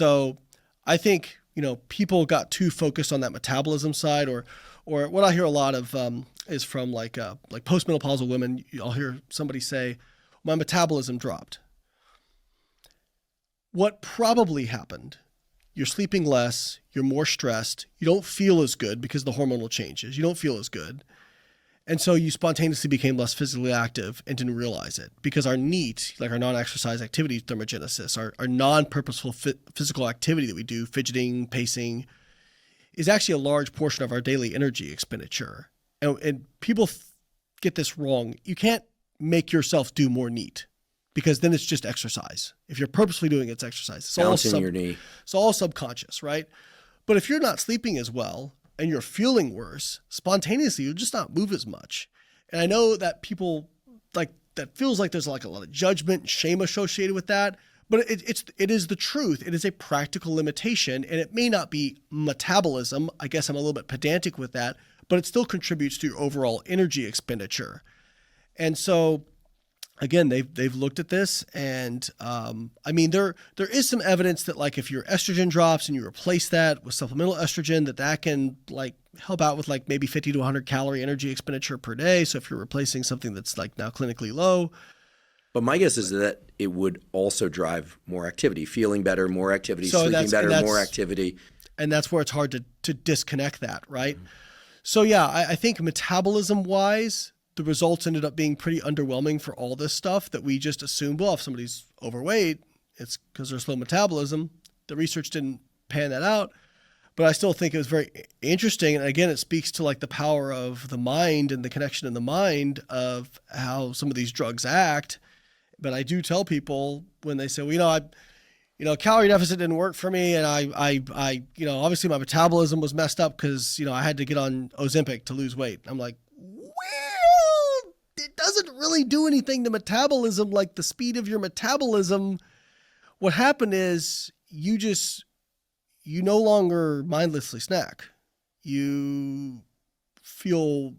So I think, people got too focused on that metabolism side, or what I hear a lot of is from like postmenopausal women. I'll hear somebody say, my metabolism dropped. What probably happened, you're sleeping less, you're more stressed, you don't feel as good because the hormonal changes, you don't feel as good. And so you spontaneously became less physically active and didn't realize it, because our NEAT, like our non-exercise activity thermogenesis, our non-purposeful physical activity that we do, fidgeting, pacing, is actually a large portion of our daily energy expenditure. And people get this wrong. You can't make yourself do more NEAT, because then it's just exercise. If you're purposely doing it, it's exercise. Bouncing your knee. It's all subconscious, right? But if you're not sleeping as well and you're feeling worse, spontaneously, you'll just not move as much. And I know that people that feels like there's like a lot of judgment and shame associated with that, but it is the truth. It is a practical limitation, and it may not be metabolism. I guess I'm a little bit pedantic with that, but it still contributes to your overall energy expenditure. And so, again, they've looked at this, and there is some evidence that like if your estrogen drops and you replace that with supplemental estrogen, that can like help out with like maybe 50 to 100 calorie energy expenditure per day. So if you're replacing something that's like now clinically low. But my guess is that it would also drive more activity, feeling better, more activity, sleeping better, more activity. And that's where it's hard to disconnect that, right? Mm-hmm. So yeah, I think metabolism wise, the results ended up being pretty underwhelming for all this stuff that we just assumed, well, if somebody's overweight, it's because they're slow metabolism. The research didn't pan that out, but I still think it was very interesting. And again, it speaks to like the power of the mind and the connection in the mind of how some of these drugs act. But I do tell people when they say, well, calorie deficit didn't work for me. And I obviously my metabolism was messed up because, I had to get on Ozempic to lose weight. I'm like, well, it doesn't really do anything to metabolism, like the speed of your metabolism. What happened is you no longer mindlessly snack. You feel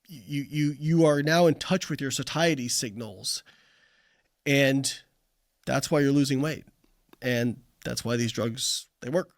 you are now in touch with your satiety signals. And that's why you're losing weight. And that's why these drugs, they work.